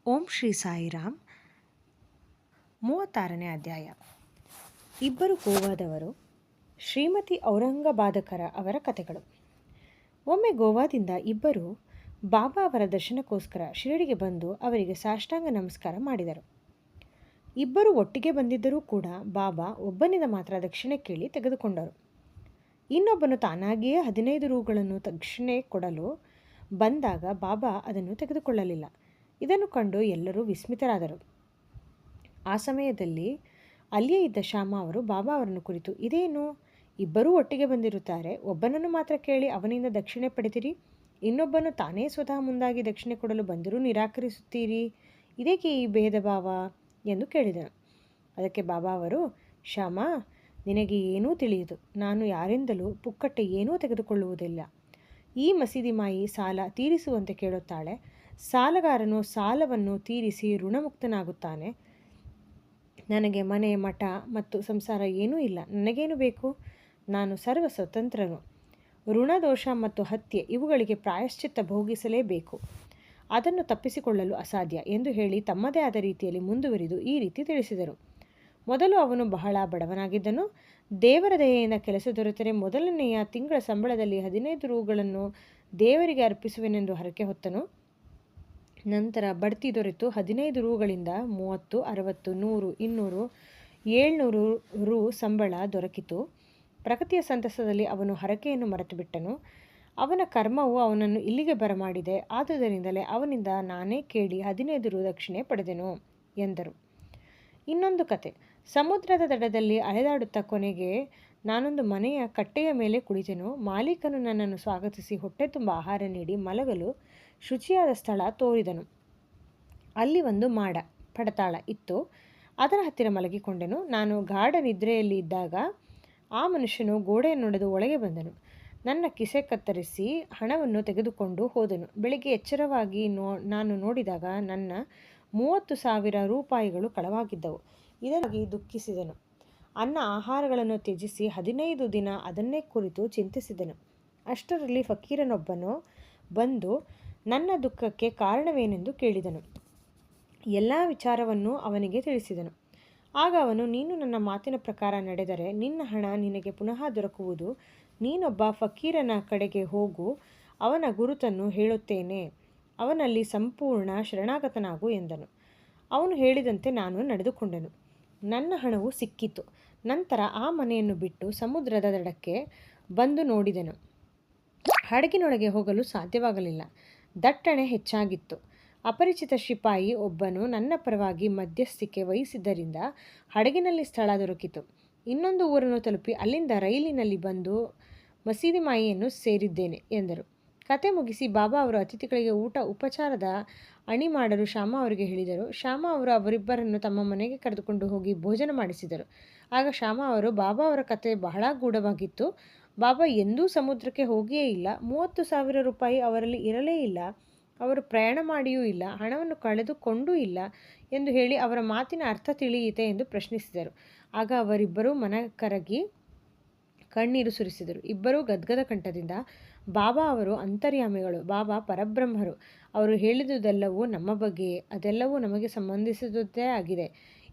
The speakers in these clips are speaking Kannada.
ಓಂ ಶ್ರೀ ಸಾಯಿರಾಮ್. 36ನೇ ಅಧ್ಯಾಯ. ಇಬ್ಬರು ಗೋವಾದವರು, ಶ್ರೀಮತಿ ಔರಂಗಬಾದಕರ ಅವರ ಕಥೆಗಳು. ಒಮ್ಮೆ ಗೋವಾದಿಂದ ಇಬ್ಬರು ಬಾಬಾ ಅವರ ದರ್ಶನಕ್ಕೋಸ್ಕರ ಶಿರಡಿಗೆ ಬಂದು ಅವರಿಗೆ ಸಾಷ್ಟಾಂಗ ನಮಸ್ಕಾರ ಮಾಡಿದರು. ಇಬ್ಬರು ಒಟ್ಟಿಗೆ ಬಂದಿದ್ದರೂ ಕೂಡ ಬಾಬಾ ಒಬ್ಬನಿಂದ ಮಾತ್ರ ದಕ್ಷಿಣೆ ಕೇಳಿ ತೆಗೆದುಕೊಂಡರು. ಇನ್ನೊಬ್ಬನು ತಾನಾಗಿಯೇ 15 ರೂಗಳನ್ನು ದಕ್ಷಿಣೆ ಕೊಡಲು ಬಂದಾಗ ಬಾಬಾ ಅದನ್ನು ತೆಗೆದುಕೊಳ್ಳಲಿಲ್ಲ. ಇದನ್ನು ಕಂಡು ಎಲ್ಲರೂ ವಿಸ್ಮಿತರಾದರು. ಆ ಸಮಯದಲ್ಲಿ ಅಲ್ಲಿಯೇ ಇದ್ದ ಶ್ಯಾಮ ಅವರು ಬಾಬಾ ಅವರನ್ನು ಕುರಿತು, ಇದೇನು, ಇಬ್ಬರೂ ಒಟ್ಟಿಗೆ ಬಂದಿರುತ್ತಾರೆ, ಒಬ್ಬನನ್ನು ಮಾತ್ರ ಕೇಳಿ ಅವನಿಂದ ದಕ್ಷಿಣೆ ಪಡೆದಿರಿ, ಇನ್ನೊಬ್ಬನು ತಾನೇ ಸ್ವತಃ ಮುಂದಾಗಿ ದಕ್ಷಿಣೆ ಕೊಡಲು ಬಂದರೂ ನಿರಾಕರಿಸುತ್ತೀರಿ, ಇದೇಕೆ ಈ ಭೇದ ಭಾವ ಎಂದು ಕೇಳಿದನು. ಅದಕ್ಕೆ ಬಾಬಾ ಅವರು, ಶ್ಯಾಮ, ನಿನಗೆ ಏನೂ ತಿಳಿಯದು. ನಾನು ಯಾರಿಂದಲೂ ಪುಕ್ಕಟ್ಟೆ ಏನೂ ತೆಗೆದುಕೊಳ್ಳುವುದಿಲ್ಲ. ಈ ಮಸೀದಿ ಮಾಯಿ ಸಾಲ ತೀರಿಸುವಂತೆ ಕೇಳುತ್ತಾಳೆ. ಸಾಲಗಾರನು ಸಾಲವನ್ನು ತೀರಿಸಿ ಋಣಮುಕ್ತನಾಗುತ್ತಾನೆ. ನನಗೆ ಮನೆ, ಮಠ ಮತ್ತು ಸಂಸಾರ ಏನೂ ಇಲ್ಲ. ನನಗೇನು ಬೇಕು? ನಾನು ಸರ್ವ ಸ್ವತಂತ್ರನು. ಋಣದೋಷ ಮತ್ತು ಹತ್ಯೆ ಇವುಗಳಿಗೆ ಪ್ರಾಯಶ್ಚಿತ್ತ ಭೋಗಿಸಲೇಬೇಕು. ಅದನ್ನು ತಪ್ಪಿಸಿಕೊಳ್ಳಲು ಅಸಾಧ್ಯ ಎಂದು ಹೇಳಿ ತಮ್ಮದೇ ಆದ ರೀತಿಯಲ್ಲಿ ಮುಂದುವರಿದು ಈ ರೀತಿ ತಿಳಿಸಿದರು. ಮೊದಲು ಅವನು ಬಹಳ ಬಡವನಾಗಿದ್ದನು. ದೇವರ ದಯೆಯಿಂದ ಕೆಲಸ ದೊರೆತರೆ ಮೊದಲನೆಯ ತಿಂಗಳ ಸಂಬಳದಲ್ಲಿ 15 ರೂಗಳನ್ನು ದೇವರಿಗೆ ಅರ್ಪಿಸುವೆನೆಂದು ಹರಕೆ ಹೊತ್ತನು. ನಂತರ ಬಡ್ತಿ ದೊರೆತು 15 ರೂಗಳಿಂದ 30, 60, 100, 200, 700 ರೂ ಸಂಬಳ ದೊರಕಿತು. ಪ್ರಗತಿಯ ಸಂತಸದಲ್ಲಿ ಅವನು ಹರಕೆಯನ್ನು ಮರೆತು ಬಿಟ್ಟನು. ಅವನ ಕರ್ಮವು ಅವನನ್ನು ಇಲ್ಲಿಗೆ ಬರಮಾಡಿದೆ. ಆದುದರಿಂದಲೇ ಅವನಿಂದ ನಾನೇ ಕೇಳಿ 15 ರೂ ದಕ್ಷಿಣೆ ಪಡೆದೆನು ಎಂದರು. ಇನ್ನೊಂದು ಕತೆ. ಸಮುದ್ರದ ದಡದಲ್ಲಿ ಅಲೆದಾಡುತ್ತಾ ಕೊನೆಗೆ ನಾನೊಂದು ಮನೆಯ ಕಟ್ಟೆಯ ಮೇಲೆ ಕುಳಿತೆನು. ಮಾಲೀಕನು ನನ್ನನ್ನು ಸ್ವಾಗತಿಸಿ ಹೊಟ್ಟೆ ತುಂಬ ಆಹಾರ ನೀಡಿ ಮಲಗಲು ಶುಚಿಯಾದ ಸ್ಥಳ ತೋರಿದನು. ಅಲ್ಲಿ ಒಂದು ಪಡತಾಳ ಇತ್ತು. ಅದರ ಹತ್ತಿರ ಮಲಗಿಕೊಂಡೆನು. ನಾನು ಗಾಢ ನಿದ್ರೆಯಲ್ಲಿ ಇದ್ದಾಗ ಆ ಮನುಷ್ಯನು ಗೋಡೆಯನ್ನೊಡೆದು ಒಳಗೆ ಬಂದನು. ನನ್ನ ಕಿಸೆ ಕತ್ತರಿಸಿ ಹಣವನ್ನು ತೆಗೆದುಕೊಂಡು ಹೋದನು. ಬೆಳಿಗ್ಗೆ ಎಚ್ಚರವಾಗಿ ನಾನು ನೋಡಿದಾಗ ನನ್ನ 30,000 ರೂಪಾಯಿಗಳು ಕಳವಾಗಿದ್ದವು. ಇದರಾಗಿ ದುಃಖಿಸಿದನು. ಅನ್ನ ಆಹಾರಗಳನ್ನು ತ್ಯಜಿಸಿ 15 ದಿನ ಅದನ್ನೇ ಕುರಿತು ಚಿಂತಿಸಿದನು. ಅಷ್ಟರಲ್ಲಿ ಫಕೀರನೊಬ್ಬನು ಬಂದು ನನ್ನ ದುಃಖಕ್ಕೆ ಕಾರಣವೇನೆಂದು ಕೇಳಿದನು. ಎಲ್ಲ ವಿಚಾರವನ್ನು ಅವನಿಗೆ ತಿಳಿಸಿದನು. ಆಗ ಅವನು, ನೀನು ನನ್ನ ಮಾತಿನ ಪ್ರಕಾರ ನಡೆದರೆ ನಿನ್ನ ಹಣ ನಿನಗೆ ಪುನಃ ದೊರಕುವುದು. ನೀನೊಬ್ಬ ಫಕೀರನ ಕಡೆಗೆ ಹೋಗು, ಅವನ ಗುರುತನ್ನು ಹೇಳುತ್ತೇನೆ, ಅವನಲ್ಲಿ ಸಂಪೂರ್ಣ ಶರಣಾಗತನಾಗು ಎಂದನು. ಅವನು ಹೇಳಿದಂತೆ ನಾನು ನಡೆದುಕೊಂಡೆನು. ನನ್ನ ಹಣವು ಸಿಕ್ಕಿತು. ನಂತರ ಆ ಮನೆಯನ್ನು ಬಿಟ್ಟು ಸಮುದ್ರದ ದಡಕ್ಕೆ ಬಂದು ನೋಡಿದೆನು. ಹಡಗಿನೊಳಗೆ ಹೋಗಲು ಸಾಧ್ಯವಾಗಲಿಲ್ಲ. ದಟ್ಟಣೆ ಹೆಚ್ಚಾಗಿತ್ತು. ಅಪರಿಚಿತ ಶಿಪಾಯಿ ಒಬ್ಬನು ನನ್ನ ಪರವಾಗಿ ಮಧ್ಯಸ್ಥಿಕೆ ವಹಿಸಿದ್ದರಿಂದ ಹಡಗಿನಲ್ಲಿ ಸ್ಥಳ ದೊರಕಿತು. ಇನ್ನೊಂದು ಊರನ್ನು ತಲುಪಿ ಅಲ್ಲಿಂದ ರೈಲಿನಲ್ಲಿ ಬಂದು ಮಸೀದಿ ಮಾಯಿಯನ್ನು ಸೇರಿದ್ದೇನೆ ಎಂದರು. ಕತೆ ಮುಗಿಸಿ ಬಾಬಾ ಅವರು ಅತಿಥಿಗಳಿಗೆ ಊಟ ಉಪಚಾರದ ಅಣಿ ಮಾಡಲು ಶ್ಯಾಮ ಅವರಿಗೆ ಹೇಳಿದರು. ಶ್ಯಾಮ ಅವರು ಅವರಿಬ್ಬರನ್ನು ತಮ್ಮ ಮನೆಗೆ ಕರೆದುಕೊಂಡು ಹೋಗಿ ಭೋಜನ ಮಾಡಿಸಿದರು. ಆಗ ಶ್ಯಾಮ ಅವರು, ಬಾಬಾ ಅವರ ಕತೆ ಬಹಳ ಗೂಢವಾಗಿತ್ತು. ಬಾಬಾ ಎಂದೂ ಸಮುದ್ರಕ್ಕೆ ಹೋಗಿಯೇ ಇಲ್ಲ. 30,000 ರೂಪಾಯಿ ಅವರಲ್ಲಿ ಇರಲೇ ಇಲ್ಲ. ಅವರು ಪ್ರಯಾಣ ಮಾಡಿಯೂ ಇಲ್ಲ. ಹಣವನ್ನು ಕಳೆದುಕೊಂಡೂ ಇಲ್ಲ ಎಂದು ಹೇಳಿ ಅವರ ಮಾತಿನ ಅರ್ಥ ತಿಳಿಯಿತೆ ಎಂದು ಪ್ರಶ್ನಿಸಿದರು. ಆಗ ಅವರಿಬ್ಬರೂ ಮನಕರಗಿ ಕಣ್ಣೀರು ಸುರಿಸಿದರು. ಇಬ್ಬರೂ ಗದ್ಗದ ಕಂಠದಿಂದ, ಬಾಬಾ ಅವರು ಅಂತರ್ಯಾಮಿಗಳು, ಬಾಬಾ ಪರಬ್ರಹ್ಮರು, ಅವರು ಹೇಳಿದುದೆಲ್ಲವೂ ನಮ್ಮ ಬಗ್ಗೆಯೇ, ಅದೆಲ್ಲವೂ ನಮಗೆ ಸಂಬಂಧಿಸಿದುದೇ ಆಗಿದೆ.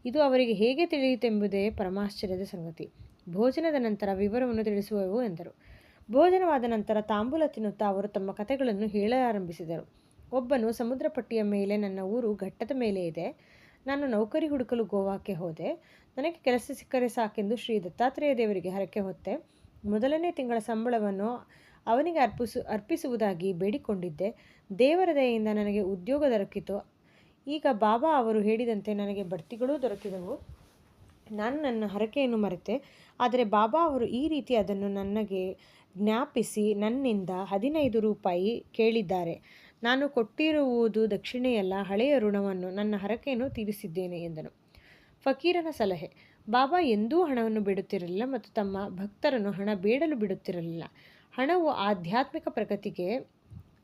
ಇದು ಅವರಿಗೆ ಹೇಗೆ ತಿಳಿಯಿತೆಂಬುದೇ ಪರಮಾಶ್ಚರ್ಯದ ಸಂಗತಿ. ಭೋಜನದ ನಂತರ ವಿವರವನ್ನು ತಿಳಿಸುವೆವು ಎಂದರು. ಭೋಜನವಾದ ನಂತರ ತಾಂಬೂಲ ತಿನ್ನುತ್ತಾ ಅವರು ತಮ್ಮ ಕಥೆಗಳನ್ನು ಹೇಳಲಾರಂಭಿಸಿದರು. ಒಬ್ಬನು, ಸಮುದ್ರ ಪಟ್ಟಿಯ ಮೇಲೆ ನನ್ನ ಊರು ಘಟ್ಟದ ಮೇಲೆ ಇದೆ. ನಾನು ನೌಕರಿ ಹುಡುಕಲು ಗೋವಾಕ್ಕೆ ಹೋದೆ. ನನಗೆ ಕೆಲಸ ಸಿಕ್ಕರೆ ಸಾಕೆಂದು ಶ್ರೀ ದತ್ತಾತ್ರೇಯ ದೇವರಿಗೆ ಹರಕೆ ಹೊತ್ತೆ. ಮೊದಲನೇ ತಿಂಗಳ ಸಂಬಳವನ್ನು ಅವನಿಗೆ ಅರ್ಪಿಸುವುದಾಗಿ ಬೇಡಿಕೊಂಡಿದ್ದೆ. ದೇವರ ದಯೆಯಿಂದ ನನಗೆ ಉದ್ಯೋಗ ದೊರಕಿತು. ಈಗ ಬಾಬಾ ಅವರು ಹೇಳಿದಂತೆ ನನಗೆ ಬಡ್ತಿಗಳೂ ದೊರಕಿದವು. ನಾನು ನನ್ನ ಹರಕೆಯನ್ನು ಮರೆತೆ. ಆದರೆ ಬಾಬಾ ಅವರು ಈ ರೀತಿ ಅದನ್ನು ನನಗೆ ಜ್ಞಾಪಿಸಿ ನನ್ನಿಂದ 15 ರೂಪಾಯಿ ಕೇಳಿದ್ದಾರೆ. ನಾನು ಕೊಟ್ಟಿರುವುದು ದಕ್ಷಿಣೆಯಲ್ಲ, ಹಳೆಯ ಋಣವನ್ನು, ನನ್ನ ಹರಕೆಯನ್ನು ತೀರಿಸಿದ್ದೇನೆ ಎಂದನು. ಫಕೀರನ ಸಲಹೆ. ಬಾಬಾ ಎಂದೂ ಹಣವನ್ನು ಬಿಡುತ್ತಿರಲಿಲ್ಲ ಮತ್ತು ತಮ್ಮ ಭಕ್ತರನ್ನು ಹಣ ಬೇಡಲು ಬಿಡುತ್ತಿರಲಿಲ್ಲ. ಹಣವು ಆಧ್ಯಾತ್ಮಿಕ ಪ್ರಗತಿಗೆ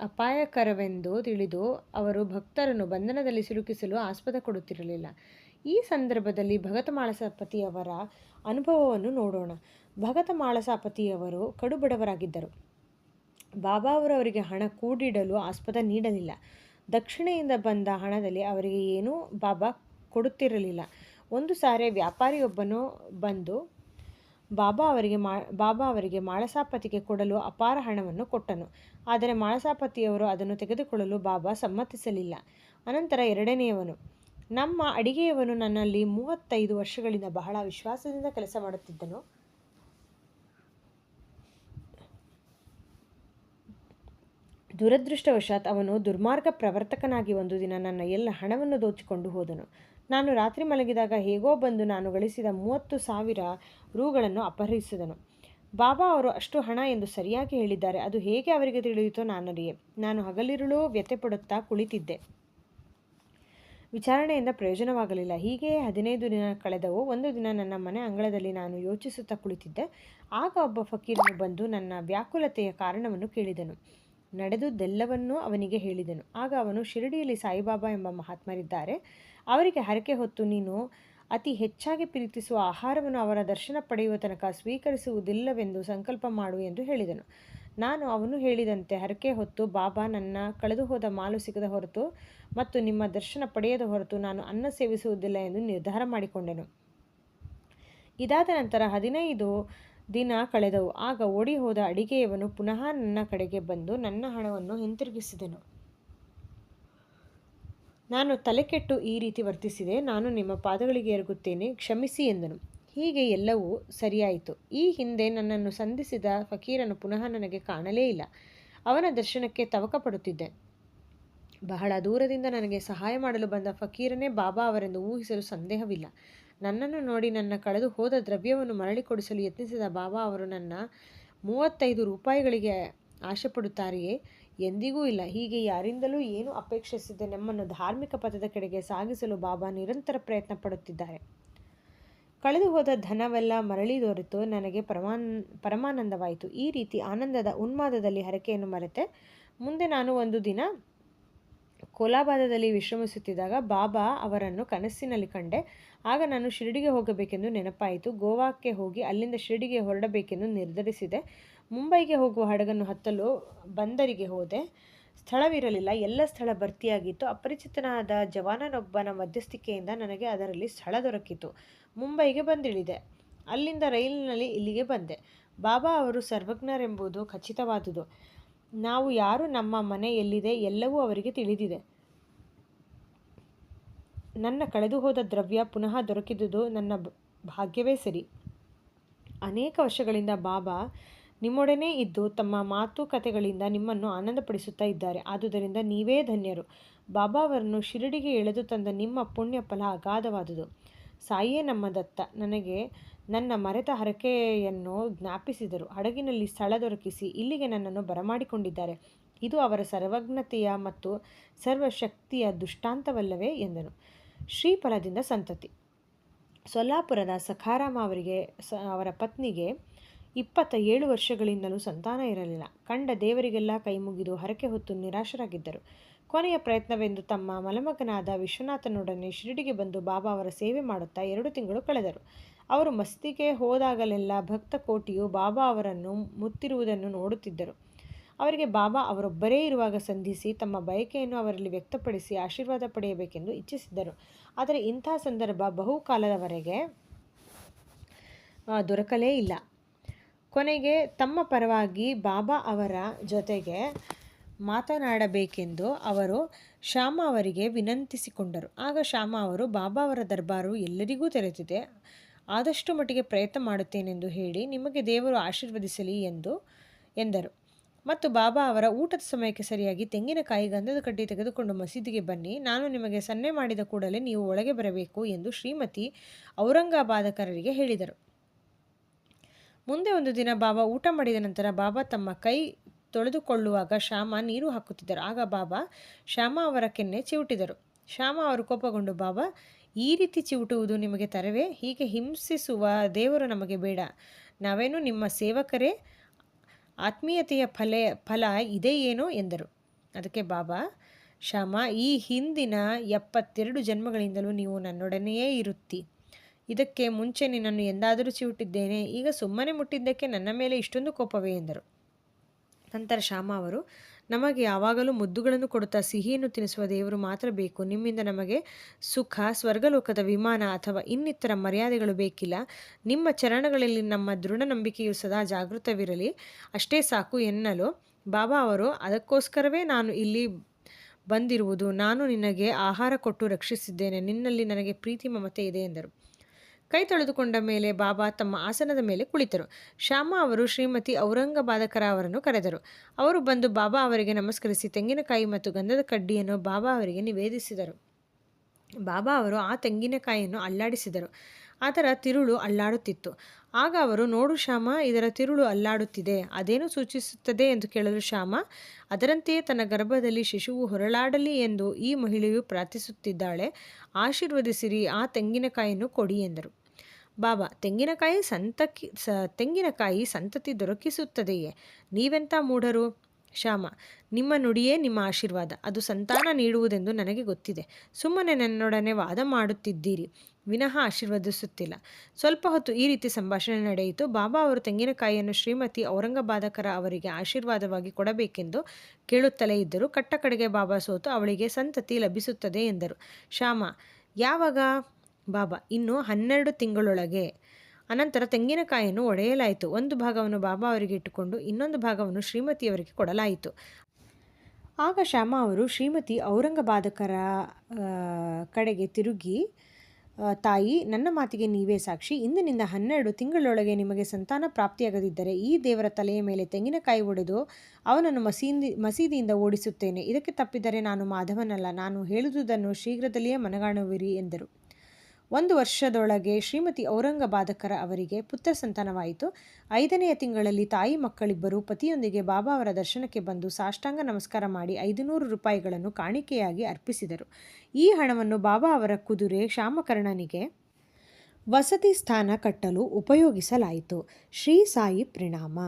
ಅಪಾಯಕರವೆಂದು ತಿಳಿದು ಅವರು ಭಕ್ತರನ್ನು ಬಂಧನದಲ್ಲಿ ಸಿಲುಕಿಸಲು ಆಸ್ಪದ ಕೊಡುತ್ತಿರಲಿಲ್ಲ. ಈ ಸಂದರ್ಭದಲ್ಲಿ ಭಗತ ಮಾಳಸಾಪತಿಯವರ ಅನುಭವವನ್ನು ನೋಡೋಣ. ಭಗತ ಮಾಳಸಾಪತಿಯವರು ಕಡುಬಡವರಾಗಿದ್ದರು. ಬಾಬಾ ಅವರು ಅವರಿಗೆ ಹಣ ಕೂಡಿಡಲು ಆಸ್ಪದ ನೀಡಲಿಲ್ಲ. ದಕ್ಷಿಣೆಯಿಂದ ಬಂದ ಹಣದಲ್ಲಿ ಅವರಿಗೆ ಏನೂ ಬಾಬಾ ಕೊಡುತ್ತಿರಲಿಲ್ಲ. ಒಂದು ಸಾರಿ ವ್ಯಾಪಾರಿಯೊಬ್ಬನು ಬಂದು ಬಾಬಾ ಅವರಿಗೆ ಮಾಳಸಾಪತಿಗೆ ಕೊಡಲು ಅಪಾರ ಹಣವನ್ನು ಕೊಟ್ಟನು. ಆದರೆ ಮಾಳಸಾಪತಿಯವರು ಅದನ್ನು ತೆಗೆದುಕೊಳ್ಳಲು ಬಾಬಾ ಸಮ್ಮತಿಸಲಿಲ್ಲ. ಅನಂತರ ಎರಡನೆಯವನು, ನಮ್ಮ ಅಡಿಗೆಯವನು ನನ್ನಲ್ಲಿ 35 ವರ್ಷಗಳಿಂದ ಬಹಳ ವಿಶ್ವಾಸದಿಂದ ಕೆಲಸ ಮಾಡುತ್ತಿದ್ದನು. ದುರದೃಷ್ಟವಶಾತ್ ಅವನು ದುರ್ಮಾರ್ಗ ಪ್ರವರ್ತಕನಾಗಿ ಒಂದು ದಿನ ನನ್ನ ಎಲ್ಲ ಹಣವನ್ನು ದೋಚಿಕೊಂಡು ಹೋದನು. ನಾನು ರಾತ್ರಿ ಮಲಗಿದಾಗ ಹೇಗೋ ಬಂದು ನಾನು ಗಳಿಸಿದ 30,000 ರೂಗಳನ್ನು ಅಪಹರಿಸಿದನು. ಬಾಬಾ ಅವರು ಅಷ್ಟು ಹಣ ಎಂದು ಸರಿಯಾಗಿ ಹೇಳಿದ್ದಾರೆ. ಅದು ಹೇಗೆ ಅವರಿಗೆ ತಿಳಿಯಿತೋ ನಾನರಿಯೆ. ನಾನು ಹಗಲಿರುಳು ವ್ಯಥೆಪಡುತ್ತಾ ಕುಳಿತಿದ್ದೆ. ವಿಚಾರಣೆಯಿಂದ ಪ್ರಯೋಜನವಾಗಲಿಲ್ಲ. ಹೀಗೆಯೇ 15 ದಿನ ಕಳೆದವು. ಒಂದು ದಿನ ನನ್ನ ಮನೆ ಅಂಗಳದಲ್ಲಿ ನಾನು ಯೋಚಿಸುತ್ತಾ ಕುಳಿತಿದ್ದೆ. ಆಗ ಒಬ್ಬ ಫಕೀರನು ಬಂದು ನನ್ನ ವ್ಯಾಕುಲತೆಯ ಕಾರಣವನ್ನು ಕೇಳಿದನು. ನಡೆದುದೆಲ್ಲವನ್ನೂ ಅವನಿಗೆ ಹೇಳಿದನು. ಆಗ ಅವನು, ಶಿರಡಿಯಲ್ಲಿ ಸಾಯಿಬಾಬಾ ಎಂಬ ಮಹಾತ್ಮರಿದ್ದಾರೆ. ಅವರಿಗೆ ಹರಕೆ ಹೊತ್ತು ನೀನು ಅತಿ ಹೆಚ್ಚಾಗಿ ಪ್ರೀತಿಸುವ ಆಹಾರವನ್ನು ಅವರ ದರ್ಶನ ಪಡೆಯುವ ತನಕ ಸ್ವೀಕರಿಸುವುದಿಲ್ಲವೆಂದು ಸಂಕಲ್ಪ ಮಾಡು ಎಂದು ಹೇಳಿದನು. ನಾನು ಅವನು ಹೇಳಿದಂತೆ ಹರಕೆ ಹೊತ್ತು, ಬಾಬಾ, ನನ್ನ ಕಳೆದು ಹೋದ ಮಾಲು ಸಿಗದ ಹೊರತು ಮತ್ತು ನಿಮ್ಮ ದರ್ಶನ ಪಡೆಯದ ಹೊರತು ನಾನು ಅನ್ನ ಸೇವಿಸುವುದಿಲ್ಲ ಎಂದು ನಿರ್ಧಾರ ಮಾಡಿಕೊಂಡೆನು. ಇದಾದ ನಂತರ 15 ದಿನ ಕಳೆದವು. ಆಗ ಓಡಿ ಹೋದ ಅಡಿಗೆಯವನು ಪುನಃ ನನ್ನ ಕಡೆಗೆ ಬಂದು ನನ್ನ ಹಣವನ್ನು ಹಿಂತಿರುಗಿಸಿದನು. ನಾನು ತಲೆಕೆಟ್ಟು ಈ ರೀತಿ ವರ್ತಿಸಿದೆ. ನಾನು ನಿಮ್ಮ ಪಾದಗಳಿಗೆ ಎರಗುತ್ತೇನೆ, ಕ್ಷಮಿಸಿ ಎಂದನು. ಹೀಗೆ ಎಲ್ಲವೂ ಸರಿಯಾಯಿತು. ಈ ಹಿಂದೆ ನನ್ನನ್ನು ಸಂಧಿಸಿದ ಫಕೀರನು ಪುನಃ ನನಗೆ ಕಾಣಲೇ ಇಲ್ಲ. ಅವನ ದರ್ಶನಕ್ಕೆ ತವಕ ಪಡುತ್ತಿದ್ದೆ. ಬಹಳ ದೂರದಿಂದ ನನಗೆ ಸಹಾಯ ಮಾಡಲು ಬಂದ ಫಕೀರನೇ ಬಾಬಾ ಅವರೆಂದು ಊಹಿಸಲು ಸಂದೇಹವಿಲ್ಲ. ನನ್ನನ್ನು ನೋಡಿ ನನ್ನ ಕಳೆದು ಹೋದ ದ್ರವ್ಯವನ್ನು ಮರಳಿ ಕೊಡಿಸಲು ಯತ್ನಿಸಿದ ಬಾಬಾ ಅವರು ನನ್ನ 35 ರೂಪಾಯಿಗಳಿಗೆ ಆಶೆ ಪಡುತ್ತಾರೆಯೇ? ಎಂದಿಗೂ ಇಲ್ಲ. ಹೀಗೆ ಯಾರಿಂದಲೂ ಏನು ಅಪೇಕ್ಷಿಸದೆ ನಮ್ಮನ್ನು ಧಾರ್ಮಿಕ ಪಥದ ಕಡೆಗೆ ಸಾಗಿಸಲು ಬಾಬಾ ನಿರಂತರ ಪ್ರಯತ್ನ ಪಡುತ್ತಿದ್ದಾರೆ. ಕಳೆದು ಹೋದ ಧನವೆಲ್ಲ ಮರಳಿ ದೊರೆತು ನನಗೆ ಪರಮಾನಂದವಾಯಿತು. ಈ ರೀತಿ ಆನಂದದ ಉನ್ಮಾದದಲ್ಲಿ ಹರಕೆಯನ್ನು ಮರೆತೆ. ಮುಂದೆ ನಾನು ಒಂದು ದಿನ ಕೋಲಾಬಾದದಲ್ಲಿ ವಿಶ್ರಮಿಸುತ್ತಿದ್ದಾಗ ಬಾಬಾ ಅವರನ್ನು ಕನಸಿನಲ್ಲಿ ಕಂಡೆ. ಆಗ ನಾನು ಶಿರಡಿಗೆ ಹೋಗಬೇಕೆಂದು ನೆನಪಾಯಿತು. ಗೋವಾಕ್ಕೆ ಹೋಗಿ ಅಲ್ಲಿಂದ ಶಿರಡಿಗೆ ಹೊರಡಬೇಕೆಂದು ನಿರ್ಧರಿಸಿದೆ. ಮುಂಬೈಗೆ ಹೋಗುವ ಹಡಗನ್ನು ಹತ್ತಲು ಬಂದರಿಗೆ ಹೋದೆ. ಸ್ಥಳವಿರಲಿಲ್ಲ. ಎಲ್ಲ ಸ್ಥಳ ಭರ್ತಿಯಾಗಿತ್ತು. ಅಪರಿಚಿತನಾದ ಜವಾನನೊಬ್ಬನ ಮಧ್ಯಸ್ಥಿಕೆಯಿಂದ ನನಗೆ ಅದರಲ್ಲಿ ಸ್ಥಳ ದೊರಕಿತು. ಮುಂಬೈಗೆ ಬಂದಿಳಿದೆ. ಅಲ್ಲಿಂದ ರೈಲಿನಲ್ಲಿ ಇಲ್ಲಿಗೆ ಬಂದೆ. ಬಾಬಾ ಅವರು ಸರ್ವಜ್ಞರೆಂಬುದು ಖಚಿತವಾದುದು. ನಾವು ಯಾರು, ನಮ್ಮ ಮನೆ ಎಲ್ಲಿದೆ, ಎಲ್ಲವೂ ಅವರಿಗೆ ತಿಳಿದಿದೆ. ನನ್ನ ಕಳೆದು ಹೋದ ದ್ರವ್ಯ ಪುನಃ ದೊರಕಿದುದು ನನ್ನ ಭಾಗ್ಯವೇ ಸರಿ. ಅನೇಕ ವರ್ಷಗಳಿಂದ ಬಾಬಾ ನಿಮ್ಮೊಡನೆ ಇದ್ದು ತಮ್ಮ ಮಾತುಕತೆಗಳಿಂದ ನಿಮ್ಮನ್ನು ಆನಂದಪಡಿಸುತ್ತಾ ಇದ್ದಾರೆ. ಆದುದರಿಂದ ನೀವೇ ಧನ್ಯರು. ಬಾಬಾ ಅವರನ್ನು ಶಿರಡಿಗೆ ಎಳೆದು ತಂದ ನಿಮ್ಮ ಪುಣ್ಯ ಫಲ ಅಗಾಧವಾದುದು. ಸಾಯಿಯೇ ನಮ್ಮ ದತ್ತ ನನಗೆ ನನ್ನ ಮರೆತ ಹರಕೆಯನ್ನು ಜ್ಞಾಪಿಸಿದರು. ಹಡಗಿನಲ್ಲಿ ಸ್ಥಳ ದೊರಕಿಸಿ ಇಲ್ಲಿಗೆ ನನ್ನನ್ನು ಬರಮಾಡಿಕೊಂಡಿದ್ದಾರೆ. ಇದು ಅವರ ಸರ್ವಜ್ಞತೆಯ ಮತ್ತು ಸರ್ವಶಕ್ತಿಯ ದೃಷ್ಟಾಂತವಲ್ಲವೇ ಎಂದನು. ಶ್ರೀಫಲದಿಂದ ಸಂತತಿ. ಸೊಲ್ಲಾಪುರದ ಸಖಾರಾಮ ಅವರ ಪತ್ನಿಗೆ 27 ವರ್ಷಗಳಿಂದಲೂ ಸಂತಾನ ಇರಲಿಲ್ಲ. ಕಂಡ ದೇವರಿಗೆಲ್ಲ ಕೈಮುಗಿದು ಹರಕೆ ಹೊತ್ತು ನಿರಾಶರಾಗಿದ್ದರು. ಕೊನೆಯ ಪ್ರಯತ್ನವೆಂದು ತಮ್ಮ ಮಲಮಗನಾದ ವಿಶ್ವನಾಥನೊಡನೆ ಶಿರಡಿಗೆ ಬಂದು ಬಾಬಾ ಅವರ ಸೇವೆ ಮಾಡುತ್ತಾ 2 ತಿಂಗಳು ಕಳೆದರು. ಅವರು ಮಸೀದಿಗೆ ಹೋದಾಗಲೆಲ್ಲ ಭಕ್ತ ಕೋಟಿಯು ಬಾಬಾ ಅವರನ್ನು ಮುತ್ತಿರುವುದನ್ನು ನೋಡುತ್ತಿದ್ದರು. ಅವರಿಗೆ ಬಾಬಾ ಅವರೊಬ್ಬರೇ ಇರುವಾಗ ಸಂಧಿಸಿ ತಮ್ಮ ಬಯಕೆಯನ್ನು ಅವರಲ್ಲಿ ವ್ಯಕ್ತಪಡಿಸಿ ಆಶೀರ್ವಾದ ಪಡೆಯಬೇಕೆಂದು ಇಚ್ಛಿಸಿದ್ದರು. ಆದರೆ ಇಂಥ ಸಂದರ್ಭ ಬಹುಕಾಲದವರೆಗೆ ದೊರಕಲೇ ಇಲ್ಲ. ಕೊನೆಗೆ ತಮ್ಮ ಪರವಾಗಿ ಬಾಬಾ ಅವರ ಜೊತೆಗೆ ಮಾತನಾಡಬೇಕೆಂದು ಅವರು ಶ್ಯಾಮ ಅವರಿಗೆ ವಿನಂತಿಸಿಕೊಂಡರು. ಆಗ ಶ್ಯಾಮ ಅವರು, ಬಾಬಾ ಅವರ ದರ್ಬಾರು ಎಲ್ಲರಿಗೂ ತೆರೆದಿದೆ. ಆದಷ್ಟು ಮಟ್ಟಿಗೆ ಪ್ರಯತ್ನ ಮಾಡುತ್ತೇನೆಂದು ಹೇಳಿ ನಿಮಗೆ ದೇವರು ಆಶೀರ್ವದಿಸಲಿ ಎಂದರು. ಮತ್ತು ಬಾಬಾ ಅವರ ಊಟದ ಸಮಯಕ್ಕೆ ಸರಿಯಾಗಿ ತೆಂಗಿನಕಾಯಿ, ಗಂಧದ ಕಡ್ಡಿ ತೆಗೆದುಕೊಂಡು ಮಸೀದಿಗೆ ಬನ್ನಿ. ನಾನು ನಿಮಗೆ ಸನ್ನೆ ಮಾಡಿದ ಕೂಡಲೇ ನೀವು ಒಳಗೆ ಬರಬೇಕು ಎಂದು ಶ್ರೀಮತಿ ಔರಂಗಾಬಾದಕರರಿಗೆ ಹೇಳಿದರು. ಮುಂದೆ ಒಂದು ದಿನ ಬಾಬಾ ಊಟ ಮಾಡಿದ ನಂತರ ಬಾಬಾ ತಮ್ಮ ಕೈ ತೊಳೆದುಕೊಳ್ಳುವಾಗ ಶ್ಯಾಮ ನೀರು ಹಾಕುತ್ತಿದ್ದರು. ಆಗ ಬಾಬಾ ಶ್ಯಾಮ ಅವರ ಕೆನ್ನೆ ಚಿವುಟಿದರು. ಶ್ಯಾಮ ಅವರು ಕೋಪಗೊಂಡು, ಬಾಬಾ, ಈ ರೀತಿ ಚಿವುಟುವುದು ನಿಮಗೆ ತರವೇ? ಹೀಗೆ ಹಿಂಸಿಸುವ ದೇವರು ನಮಗೆ ಬೇಡ. ನಾವೇನು ನಿಮ್ಮ ಸೇವಕರೇ? ಆತ್ಮೀಯತೆಯ ಫಲ ಇದೇ ಏನೋ ಎಂದರು. ಅದಕ್ಕೆ ಬಾಬಾ, ಶ್ಯಾಮ, ಈ ಹಿಂದಿನ 72 ಜನ್ಮಗಳಿಂದಲೂ ನೀವು ನನ್ನೊಡನೆಯೇ ಇರುತ್ತಿ. ಇದಕ್ಕೆ ಮುಂಚೆ ನಿನ್ನನ್ನು ಎಂದಾದರೂ ಚಿವುಟಿದ್ದೇನೆ? ಈಗ ಸುಮ್ಮನೆ ಮುಟ್ಟಿದ್ದಕ್ಕೆ ನನ್ನ ಮೇಲೆ ಇಷ್ಟೊಂದು ಕೋಪವೇ ಎಂದರು. ನಂತರ ಶ್ಯಾಮ ಅವರು, ನಮಗೆ ಯಾವಾಗಲೂ ಮುದ್ದುಗಳನ್ನು ಕೊಡುತ್ತಾ ಸಿಹಿಯನ್ನು ತಿನ್ನಿಸುವ ದೇವರು ಮಾತ್ರ ಬೇಕು. ನಿಮ್ಮಿಂದ ನಮಗೆ ಸುಖ, ಸ್ವರ್ಗಲೋಕದ ವಿಮಾನ ಅಥವಾ ಇನ್ನಿತರ ಮರ್ಯಾದೆಗಳು ಬೇಕಿಲ್ಲ. ನಿಮ್ಮ ಚರಣಗಳಲ್ಲಿ ನಮ್ಮ ದೃಢ ನಂಬಿಕೆಯು ಸದಾ ಜಾಗೃತವಿರಲಿ, ಅಷ್ಟೇ ಸಾಕು ಎನ್ನಲು ಬಾಬಾ ಅವರು, ಅದಕ್ಕೋಸ್ಕರವೇ ನಾನು ಇಲ್ಲಿ ಬಂದಿರುವುದು. ನಾನು ನಿನಗೆ ಆಹಾರ ಕೊಟ್ಟು ರಕ್ಷಿಸಿದ್ದೇನೆ. ನಿನ್ನಲ್ಲಿ ನನಗೆ ಪ್ರೀತಿ ಮಮತೆ ಇದೆ ಎಂದರು. ಕೈ ತೊಳೆದುಕೊಂಡ ಮೇಲೆ ಬಾಬಾ ತಮ್ಮ ಆಸನದ ಮೇಲೆ ಕುಳಿತರು. ಶ್ಯಾಮಾ ಅವರು ಶ್ರೀಮತಿ ಔರಂಗಬಾದಕರ ಅವರನ್ನು ಕರೆದರು. ಅವರು ಬಂದು ಬಾಬಾ ಅವರಿಗೆ ನಮಸ್ಕರಿಸಿ ತೆಂಗಿನಕಾಯಿ ಮತ್ತು ಗಂಧದ ಕಡ್ಡಿಯನ್ನು ಬಾಬಾ ಅವರಿಗೆ ನಿವೇದಿಸಿದರು. ಬಾಬಾ ಅವರು ಆ ತೆಂಗಿನಕಾಯಿಯನ್ನು ಅಲ್ಲಾಡಿಸಿದರು. ಅದರ ತಿರುಳು ಅಲ್ಲಾಡುತ್ತಿತ್ತು. ಆಗ ಅವರು, ನೋಡು ಶ್ಯಾಮ, ಇದರ ತಿರುಳು ಅಲ್ಲಾಡುತ್ತಿದೆ, ಅದೇನು ಸೂಚಿಸುತ್ತದೆ ಎಂದು ಕೇಳಲು ಶ್ಯಾಮ, ಅದರಂತೆಯೇ ತನ್ನ ಗರ್ಭದಲ್ಲಿ ಶಿಶುವು ಹೊರಳಾಡಲಿ ಎಂದು ಈ ಮಹಿಳೆಯು ಪ್ರಾರ್ಥಿಸುತ್ತಿದ್ದಾಳೆ. ಆಶೀರ್ವದಿಸಿರಿ, ಆ ತೆಂಗಿನಕಾಯಿಯನ್ನು ಕೊಡಿ ಎಂದರು. ಬಾಬಾ, ತೆಂಗಿನಕಾಯಿ ಸಂತತಿ ದೊರಕಿಸುತ್ತದೆಯೇ? ನೀವೆಂಥ ಮೂಢರು? ಶ್ಯಾಮ, ನಿಮ್ಮ ನುಡಿಯೇ ನಿಮ್ಮ ಆಶೀರ್ವಾದ, ಅದು ಸಂತಾನ ನೀಡುವುದೆಂದು ನನಗೆ ಗೊತ್ತಿದೆ. ಸುಮ್ಮನೆ ನನ್ನೊಡನೆ ವಾದ ಮಾಡುತ್ತಿದ್ದೀರಿ, ವಿನಃ ಆಶೀರ್ವದಿಸುತ್ತಿಲ್ಲ. ಸ್ವಲ್ಪ ಹೊತ್ತು ಈ ರೀತಿ ಸಂಭಾಷಣೆ ನಡೆಯಿತು. ಬಾಬಾ ಅವರು ತೆಂಗಿನಕಾಯಿಯನ್ನು ಶ್ರೀಮತಿ ಔರಂಗಬಾದಕರ ಅವರಿಗೆ ಆಶೀರ್ವಾದವಾಗಿ ಕೊಡಬೇಕೆಂದು ಕೇಳುತ್ತಲೇ ಇದ್ದರು. ಕಟ್ಟ ಕಡೆಗೆ ಬಾಬಾ ಸೋತು ಅವಳಿಗೆ ಸಂತತಿ ಲಭಿಸುತ್ತದೆ ಎಂದರು. ಶ್ಯಾಮ, ಯಾವಾಗ? ಬಾಬಾ, ಇನ್ನು 12 ತಿಂಗಳೊಳಗೆ. ಅನಂತರ ತೆಂಗಿನಕಾಯಿಯನ್ನು ಒಡೆಯಲಾಯಿತು. ಒಂದು ಭಾಗವನ್ನು ಬಾಬಾ ಅವರಿಗೆ ಇಟ್ಟುಕೊಂಡು ಇನ್ನೊಂದು ಭಾಗವನ್ನು ಶ್ರೀಮತಿಯವರಿಗೆ ಕೊಡಲಾಯಿತು. ಆಗ ಶ್ಯಾಮ ಅವರು ಶ್ರೀಮತಿ ಔರಂಗಬಾದಕರ ಕಡೆಗೆ ತಿರುಗಿ, ತಾಯಿ, ನನ್ನ ಮಾತಿಗೆ ನೀವೇ ಸಾಕ್ಷಿ. ಇಂದಿನಿಂದ 12 ತಿಂಗಳೊಳಗೆ ನಿಮಗೆ ಸಂತಾನ ಪ್ರಾಪ್ತಿಯಾಗದಿದ್ದರೆ ಈ ದೇವರ ತಲೆಯ ಮೇಲೆ ತೆಂಗಿನಕಾಯಿ ಒಡೆದು ಅವನನ್ನು ಮಸೀದಿಯಿಂದ ಓಡಿಸುತ್ತೇನೆ. ಇದಕ್ಕೆ ತಪ್ಪಿದರೆ ನಾನು ಮಾಧವನಲ್ಲ. ನಾನು ಹೇಳುವುದನ್ನು ಶೀಘ್ರದಲ್ಲಿಯೇ ಮನಗಾಣುವಿರಿ ಎಂದರು. 1 ವರ್ಷದೊಳಗೆ ಶ್ರೀಮತಿ ಔರಂಗಬಾದಕರ ಅವರಿಗೆ ಪುತ್ರ ಸಂತಾನವಾಯಿತು. 5ನೆಯ ತಿಂಗಳಲ್ಲಿ ತಾಯಿ ಮಕ್ಕಳಿಬ್ಬರು ಪತಿಯೊಂದಿಗೆ ಬಾಬಾ ಅವರ ದರ್ಶನಕ್ಕೆ ಬಂದು ಸಾಷ್ಟಾಂಗ ನಮಸ್ಕಾರ ಮಾಡಿ 500 ರೂಪಾಯಿಗಳನ್ನು ಕಾಣಿಕೆಯಾಗಿ ಅರ್ಪಿಸಿದರು. ಈ ಹಣವನ್ನು ಬಾಬಾ ಅವರ ಕುದುರೆ ಶ್ಯಾಮಕರ್ಣನಿಗೆ ವಸತಿ ಸ್ಥಾನ ಕಟ್ಟಲು ಉಪಯೋಗಿಸಲಾಯಿತು. ಶ್ರೀ ಸಾಯಿ ಪ್ರಣಾಮ.